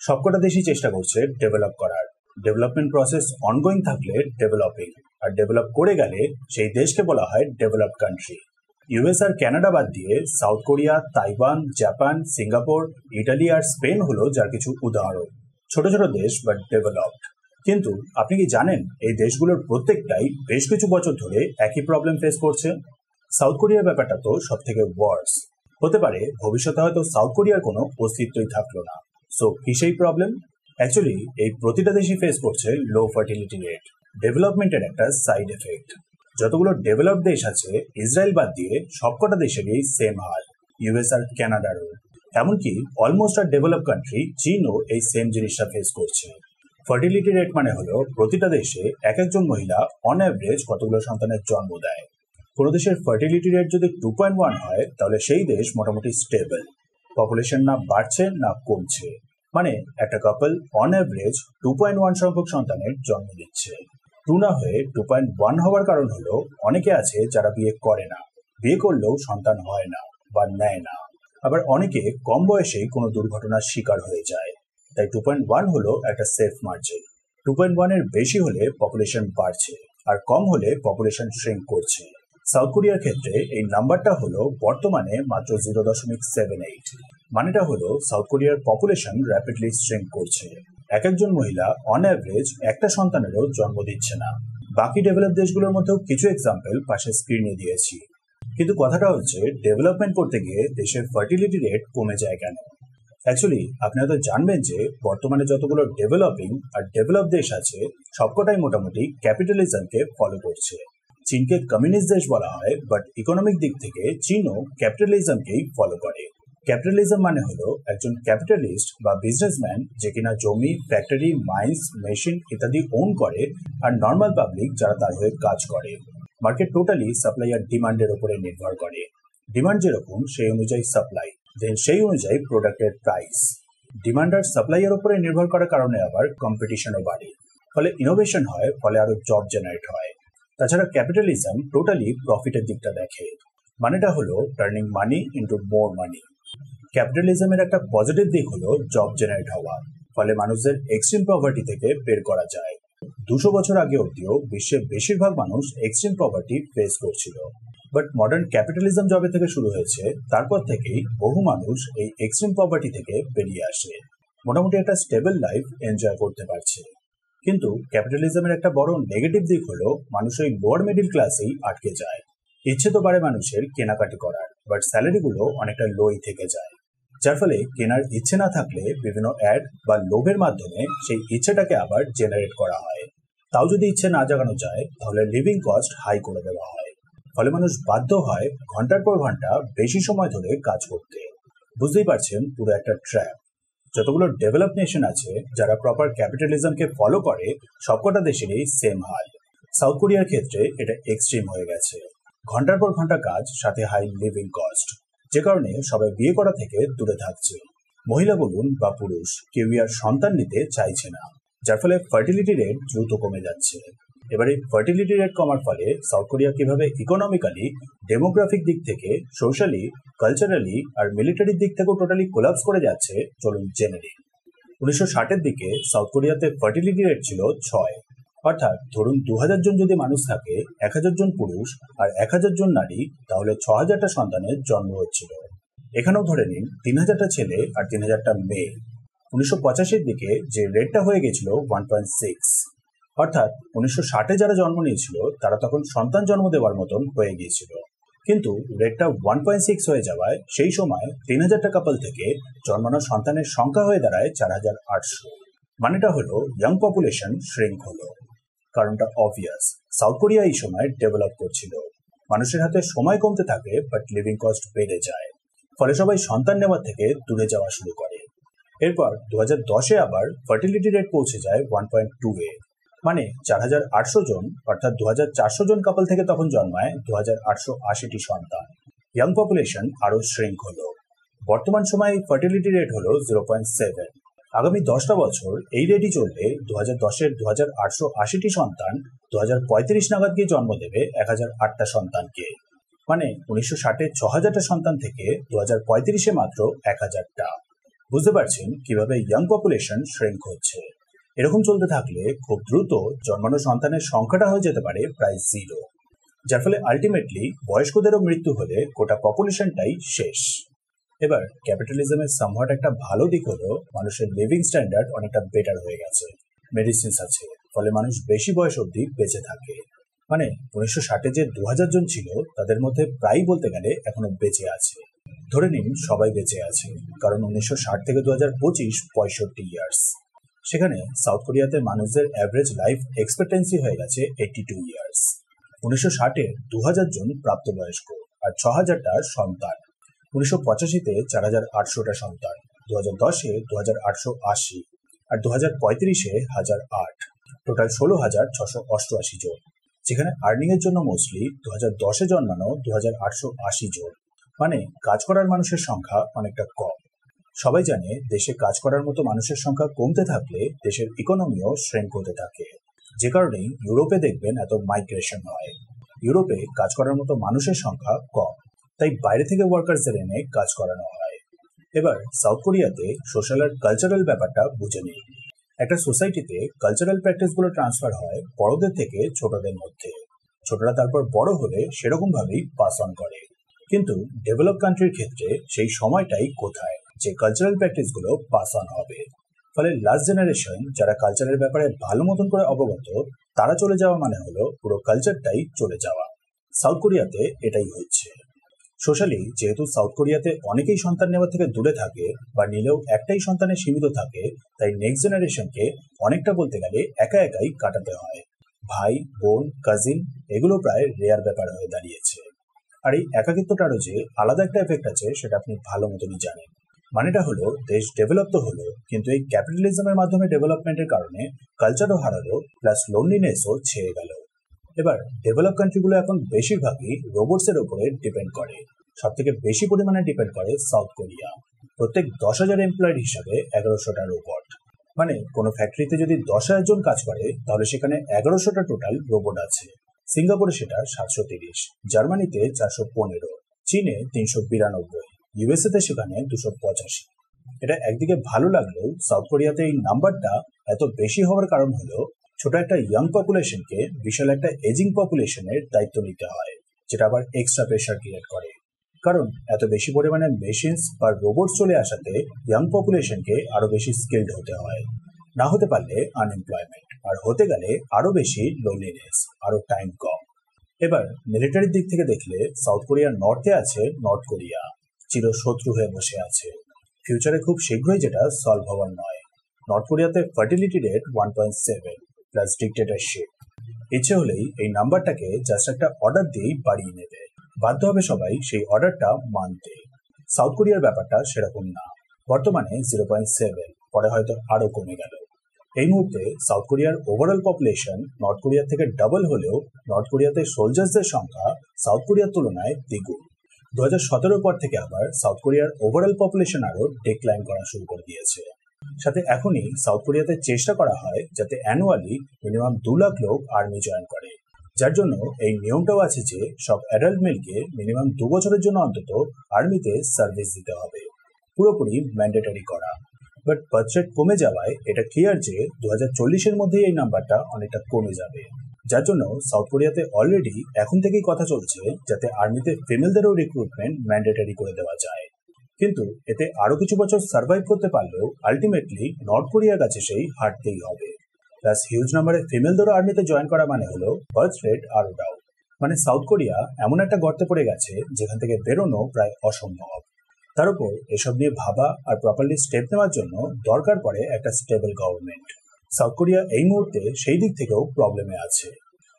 সবকটা দেশই চেষ্টা করছে ডেভেলপ করার। ডেভেলপমেন্ট প্রসেস অনগোয়িং থাকলে ডেভেলপিং, আর ডেভেলপ করে গেলে সেই দেশকে বলা হয় ডেভেলপড কান্ট্রি। ইউএস আর কানাডা বাদ দিয়ে South Korea, Taiwan, Japan, Singapore, Italy আর স্পেন হলো যার কিছু উদাহরণ। ছোট ছোট দেশ বাট ডেভেলপড। কিন্তু আপনি কি জানেন এই দেশগুলোর প্রত্যেকটাই বেশ কিছু বছর ধরে একই প্রবলেম ফেস করছে? সাউথ কোরিয়ার ব্যাপারটা তো সব থেকে ওয়ার্স। হতে পারে ভবিষ্যতে হয়তো সাউথ কোরিয়ার কোনো অস্তিত্বই থাকলো না। সো কি সেই প্রবলেম? অ্যাকচুয়ালি এই প্রতিটা দেশই ফেস করছে লো ফার্টিলিটি রেট, ডেভেলপমেন্টের একটা সাইড এফেক্ট। যতগুলো ডেভেলপ দেশ আছে ইসরায়েল বাদ দিয়ে সবকটা দেশেরই সেম হাল, ইউএস আর কানাডারও। এমনকি অলমোস্ট আর ডেভেলপ কান্ট্রি চীনও এই সেম জিনিসটা ফেস করছে। ফার্টিলিটি রেট মানে হলো প্রতিটা দেশে এক একজন মহিলা অন অ্যাভারেজ কতগুলো সন্তানের জন্ম দেয়। কোনো দেশের ফার্টিলিটি রেট যদি 2.1 হয় তাহলে সেই দেশ মোটামুটি স্টেবল, পপুলেশন না বাড়ছে না কমছে, মানে একটা কাপল অন অ্যাভারেজ 2.1 সংখ্যক সন্তানের জন্ম দিচ্ছে। 2 না হয়ে 2.1 হওয়ার কারণ হলো অনেকে আছে যারা বিয়ে করে না, বিয়ে করলেও সন্তান হয় না বা নেয় না। আবার অনেকে কম বয়সেই কোনো দুর্ঘটনার শিকার হয়ে যায়। তাই 2.1 হলো একটা সেফ মার্জিন। 2.1 এর বেশি হলে পপুলেশন বাড়ছে, আর কম হলে পপুলেশন শ্রিঙ্ক করছে। সাউথ কোরিয়ার ক্ষেত্রে এই নাম্বারটা হলো বর্তমানে মাত্র 0.78। মানেটা হলো সাউথ কোরিয়ার পপুলেশন র্যাপিডলি শ্রিঙ্ক করছে। এক একজন মহিলা অন অ্যাভারেজ একটা সন্তানেরও জন্ম দিচ্ছে না। বাকি ডেভেলপ দেশগুলোর মধ্যেও কিছু এক্সাম্পল পাশে স্ক্রিনে দিয়েছি। কিন্তু কথাটা হচ্ছে ডেভেলপমেন্ট করতে গিয়ে দেশের ফার্টিলিটি রেট কমে যায় কেন? অ্যাকচুয়ালি আপনি হয়তো জানবেন যে বর্তমানে যতগুলো ডেভেলপিং আর ডেভেলপ দেশ আছে সবকটাই মোটামুটি ক্যাপিটালিজমকে ফলো করছে। চীনকে কমিউনিস্ট দেশ বলা হয়, বাট ইকোনমিক দিক থেকে চীনও ক্যাপিটালিজমকেই ফলো করে। ক্যাপিটালিজম মানে হলো একজন ক্যাপিটালিস্ট বা বিজনেসম্যান যে কিনা জমি, ফ্যাক্টরি, মাইন্স, মেশিন ইত্যাদি ওন করে, আর নর্মাল পাবলিক যারা তার হয়ে কাজ করে। মার্কেট টোটালি সাপ্লাই আর ডিমান্ডের উপরে নির্ভর করে। ডিমান্ড যেরকম সেই অনুযায়ী সাপ্লাই, দেন সেই অনুযায়ী প্রোডাক্টের প্রাইস। ডিমান্ড আর সাপ্লাই এর উপরে নির্ভর করার কারণে আবার কম্পিটিশনও বাড়ে, ফলে ইনোভেশন হয়, ফলে আরো জব জেনারেট হয়। তাছাড়া ক্যাপিটালিজম টোটালি প্রফিটের দিকটা দেখে, মানেটা হলো টার্নিং মানি ইনটু মোর মানি। ক্যাপিটালিজমের একটা পজিটিভ দিক হলো জব জেনারেট হওয়া, ফলে মানুষদের এক্সট্রিম পভার্টি থেকে বের করা যায়। 200 বছর আগে অব্দিও বিশ্বের বেশিরভাগ মানুষ এক্সট্রিম পভার্টি ফেস করছিল, বাট মডার্ন ক্যাপিটালিজম যবে থেকে শুরু হয়েছে তারপর থেকেই বহু মানুষ এই এক্সট্রিম পভার্টি থেকে বেরিয়ে আসে, মোটামুটি একটা স্টেবল লাইফ এনজয় করতে পারছে। কিন্তু ক্যাপিটালিজমের একটা বড় নেগেটিভ দিক হলো মানুষ ওই লোয়ার মিডিল ক্লাসেই আটকে যায়। ইচ্ছে তো বাড়ে মানুষের কেনাকাটি করার, বাট স্যালারিগুলো অনেকটা লোই থেকে যায়, যার ফলে কেনার ইচ্ছে না থাকলে বিভিন্ন অ্যাড বা লোভের মাধ্যমে সেই ইচ্ছেটাকে আবার জেনারেট করা হয়। তাও যদি ইচ্ছে না জাগানো যায় তাহলে লিভিং কস্ট হাই করে দেওয়া হয়, ফলে মানুষ বাধ্য হয় ঘন্টার পর ঘন্টা বেশি সময় ধরে কাজ করতে। বুঝতেই পারছেন পুরো একটা ট্র্যাপ। যতগুলো ডেভেলপ নেশন আছে যারা প্রপার ক্যাপিটালিজমকে ফলো করে সবকটা দেশেরই সেম হাল। সাউথ কোরিয়ার ক্ষেত্রে এটা এক্সট্রিম হয়ে গেছে, ঘন্টার পর ঘন্টা কাজ, সাথে হাই লিভিং কস্ট, যে কারণে সবাই বিয়ে করা থেকে দূরে থাকছে। মহিলা বলুন বা পুরুষ, কেউই আর সন্তান নিতে চাইছে না, যার ফলে ফার্টিলিটি রেট দ্রুত কমে যাচ্ছে। এবারে ফার্টিলিটি রেট কমার ফলে সাউথ কোরিয়া কিভাবে ইকোনমিক্যালি, ডেমোগ্রাফিক দিক থেকে, সোশ্যালি, কালচারালি আর মিলিটারির দিক থেকেও টোটালি কোলাপস করে যাচ্ছে চলুন জেনে নিন। 1960-এর দিকে সাউথ কোরিয়াতে ফার্টিলিটি রেট ছিল 6, অর্থাৎ ধরুন 2000 জন যদি মানুষ থাকে, 1000 জন পুরুষ আর 1000 জন নারী, তাহলে 6000টা সন্তানের জন্ম হচ্ছিল। এখানেও ধরে নিন 3000টা ছেলে আর 3000টা মেয়ে। 1985-এর দিকে যে রেটটা হয়ে গেছিল 1.6, অর্থাৎ 1960-এ যারা জন্ম নিয়েছিল তারা তখন সন্তান জন্ম দেওয়ার মতন হয়ে গিয়েছিল। কিন্তু রেটটা 1.6 হয়ে যাওয়ায় সেই সময় 3000টা কাপল থেকে জন্মানো সন্তানের সংখ্যা হয়ে দাঁড়ায় 4800। মানেটা হলো ইয়াং পপুলেশন শ্রিঙ্ক হলো। কারণটা অবভিয়াস, সাউথ কোরিয়া এই সময় ডেভেলপ করছিল, মানুষের হাতে সময় কমতে থাকে, বাট লিভিং কস্ট বেড়ে যায়, ফলে সবাই সন্তান নেওয়ার থেকে দূরে যাওয়া শুরু করে। এরপর 2010-এ আবার ফার্টিলিটি রেট পৌঁছে যায় 1.2-এ, মানে 4800 জন, অর্থাৎ 2400 জন কাপল থেকে তখন জন্মায় 2880টি সন্তান। ইয়াং পপুলেশন আরো শ্রিঙ্ক হলো। বর্তমান সময়ে ফার্টিলিটি রেট হলো 0.7। আগামী 10টা বছর এই রেটই চললে 2010-এর 2880টি সন্তান 2035 নাগাদ গিয়ে জন্ম দেবে 1008টা সন্তানকে, মানে 1960-এ 6000টা সন্তান থেকে 2035-এ মাত্র 1000টা। বুঝতে পারছেন কিভাবে ইয়াং পপুলেশন শ্রিঙ্ক হচ্ছে। এরকম চলতে থাকলে খুব দ্রুত জন্মানো সন্তানের সংখ্যাটা হয়ে যেতে পারে প্রায় 0, যার ফলে আলটিমেটলি বয়স্কদেরও মৃত্যু হলে গোটা পপুলেশনটাই শেষ। এবার ক্যাপিটালিজমের সামহাট একটা ভালো দিক হলো মানুষের লিভিং স্ট্যান্ডার্ড অনেকটা বেটার হয়ে গেছে। মেডিসিনস আছে, ফলে মানুষ বেশি বয়স অবধি বেঁচে থাকে। মানে 1960-এ যে 2000 জন ছিল তাদের মধ্যে প্রায় বলতে গেলে এখনো বেঁচে আছে। ধরে নিন সবাই বেঁচে আছে, কারণ 1960 থেকে 2025 65 ইয়ার্স। সেখানে সাউথ কোরিয়াতে মানুষদের অ্যাভারেজ লাইফ এক্সপেক্টেন্সি হয়ে গেছে 82 ইয়ার্স। 1960-এ 2000 জন প্রাপ্তবয়স্ক আর 6000টা সন্তান। 1985-তে 4800টা সন্তান, 2010-এ 2880 আর 2035-এ 1008, টোটাল 16688 জন। যেখানে আর্নিং এর জন্য মোস্টলি 2010-এ জন্মানো 2880 জন। মানে কাজ করার মানুষের সংখ্যা অনেকটা কম। সবাই জানে দেশে কাজ করার মতো মানুষের সংখ্যা কমতে থাকলে দেশের ইকোনমিও শ্রিঙ্ক হতে থাকে। যে কারণেই ইউরোপে দেখবেন এত মাইগ্রেশন হয়। ইউরোপে কাজ করার মতো মানুষের সংখ্যা কম, তাই বাইরে থেকে ওয়ার্কারদের এনে কাজ করানো হয়। এবার সাউথ কোরিয়াতে সোশ্যাল আর কালচারাল ব্যাপারটা বুঝে নিই। একটা সোসাইটিতে কালচারাল প্র্যাকটিসগুলো ট্রান্সফার হয় বড়দের থেকে ছোটদের মধ্যে। ছোটরা তারপর বড় হলে সেরকম ভাবেই পাস অন করে। কিন্তু ডেভেলপ কান্ট্রির ক্ষেত্রে সেই সময়টাই কোথায় যে কালচারাল প্র্যাকটিসগুলো পাস অন হবে। ফলে লাস্ট জেনারেশন যারা কালচারের ব্যাপারে ভালো মতন করে অবগত, তারা চলে যাওয়া মানে হলো পুরো কালচারটাই চলে যাওয়া। সাউথ কোরিয়াতে এটাই হচ্ছে। সোশ্যালি যেহেতু সাউথ কোরিয়াতে অনেকেই সন্তান নেওয়া থেকে দূরে থাকে বা নিলেও একটাই সন্তানে সীমিত থাকে, তাই নেক্সট জেনারেশনকে অনেকটা বলতে গেলে একা একাই কাটাতে হয়। ভাই, বোন, কাজিন এগুলো প্রায় রেয়ার ব্যাপার হয়ে দাঁড়িয়েছে। আর এই একাকিত্বটারও যে আলাদা একটা এফেক্ট আছে সেটা আপনি ভালো মতনই জানেন। মানেটা হলো দেশ ডেভেলপ তো হলো, কিন্তু এই ক্যাপিটালিজমের মাধ্যমে ডেভেলপমেন্টের কারণে কালচারও হারালো, প্লাস লোনলিনেসও ছেয়ে গেল। এবার ডেভেলপ কান্ট্রিগুলো এখন বেশিরভাগই রোবটসের উপরে ডিপেন্ড করে। সব থেকে বেশি পরিমাণে ডিপেন্ড করে সাউথ কোরিয়া। প্রত্যেক 10,000 এমপ্লয়েড হিসাবে 1100টা রোবট। মানে কোনো ফ্যাক্টরিতে যদি 10,000 জন কাজ করে তাহলে সেখানে 1100টা টোটাল রোবট আছে। সিঙ্গাপুরে সেটা 730, জার্মানিতে 415, চীনে 392, ইউএসএতে সেখানে 285। এটা একদিকে ভালো লাগলেও সাউথ কোরিয়াতে এই নাম্বারটা এত বেশি হওয়ার কারণ হলো ছোট একটা ইয়াং পপুলেশনকে বিশাল একটা এজিং পপুলেশনের দায়িত্ব নিতে হয়, যেটা আবার এক্সট্রা প্রেশার ক্রিয়েট করে। কারণ এত বেশি পরিমাণে মেশিনস বা রোবট চলে আসাতে ইয়াং পপুলেশনকে আরো বেশি স্কিলড হতে হয়। না হতে পারলে আনএমপ্লয়মেন্ট, আর হতে গেলে আরো বেশি লোনলিনেস, আরো টাইম কম। এবার মিলিটারির দিক থেকে দেখলে সাউথ কোরিয়ার নর্থে আছে নর্থ কোরিয়া, চিরশত্রু হয়ে বসে আছে। ফিউচারে খুব শীঘ্রই যেটা সলভ হওয়ার নয়। নর্থ কোরিয়াতে ফার্টিলিটি রেট 1.7 প্লাস ডিক্টেটরশিপ। ইচ্ছে হলেই এই নাম্বারটাকে জাস্ট একটা অর্ডার দিয়েই বাড়িয়ে নেবে, বাধ্য হবে সবাই সেই অর্ডারটা মানতে। সাউথ কোরিয়ার ব্যাপারটা সেরকম না। বর্তমানে 0.7, পরে হয়তো আরো কমে গেল। এই মুহূর্তে সাউথ কোরিয়ার ওভারঅল পপুলেশন নর্থ কোরিয়ার থেকে ডাবল হলেও নর্থ কোরিয়াতে সোলজার্সদের সংখ্যা সাউথ কোরিয়ার তুলনায় দ্বিগুণ। 2017 পর থেকে আবার সাউথ কোরিয়ার ওভারঅল পপুলেশন আরো ডিক্লাইন করা শুরু করে দিয়েছে। সাথে এখনই সাউথ কোরিয়াতে চেষ্টা করা হয় যাতে অ্যানুয়ালি মিনিমাম 2 লাখ লোক আর্মি জয়েন করে, যার জন্য এই নিয়মটাও আছে যে সব অ্যাডাল্ট মেলকে মিনিমাম 2 বছরের জন্য অন্তত আর্মিতে সার্ভিস দিতে হবে, পুরোপুরি ম্যান্ডেটরি করা। বাট বার্থ রেট কমে যাওয়ায় এটা ক্লিয়ার যে 2040-এর মধ্যেই এই নাম্বারটা অনেকটা কমে যাবে, যার জন্য সাউথ কোরিয়াতে অলরেডি এখন থেকেই কথা চলছে যাতে আর্মিতে ফিমেলদেরও রিক্রুটমেন্ট ম্যান্ডেটরি করে দেওয়া যায়। কিন্তু এতে আরো কিছু বছর সার্ভাইভ করতে পারলেও আলটিমেটলি নর্থ কোরিয়ার কাছে সেই হারতেই হবে। প্লাস হিউজ নাম্বারে ফিমেলদেরও আর্মিতে জয়েন করা মানে হলো বার্থ রেট আরো ডাউন। মানে সাউথ কোরিয়া এমন একটা গর্তে পড়ে গেছে যেখান থেকে বেরোনো প্রায় অসম্ভব। তার উপর এসব নিয়ে ভাবা আর প্রপারলি স্টেপ নেওয়ার জন্য দরকার পড়ে একটা স্টেবল গভর্নমেন্ট। সাউথ কোরিয়া এই মুহূর্তে সেই দিক থেকেও প্রবলেমে আছে।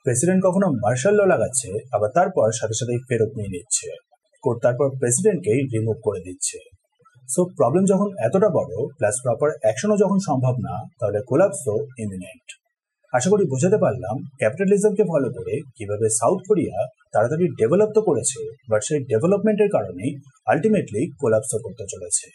প্রেসিডেন্ট কখনো মার্শাল ল লাগাচ্ছে, আবার তারপর সাথে সাথেই ফেরত নিয়ে নিচ্ছে। কোর্ট তারপর প্রেসিডেন্টকেই রিমুভ করে দিচ্ছে। সো প্রবলেম যখন এতটা বড়, প্লাস প্রপার অ্যাকশনও যখন সম্ভব না, তাহলে কোলাপসও ইমিনেন্ট। আশা করি বোঝাতে পারলাম ক্যাপিটালিজমকে ফলো করে কিভাবে সাউথ কোরিয়া তাড়াতাড়ি ডেভেলপ তো করেছে, বাট সেই ডেভেলপমেন্টের কারণেই আলটিমেটলি কোলাপসও করতে চলেছে।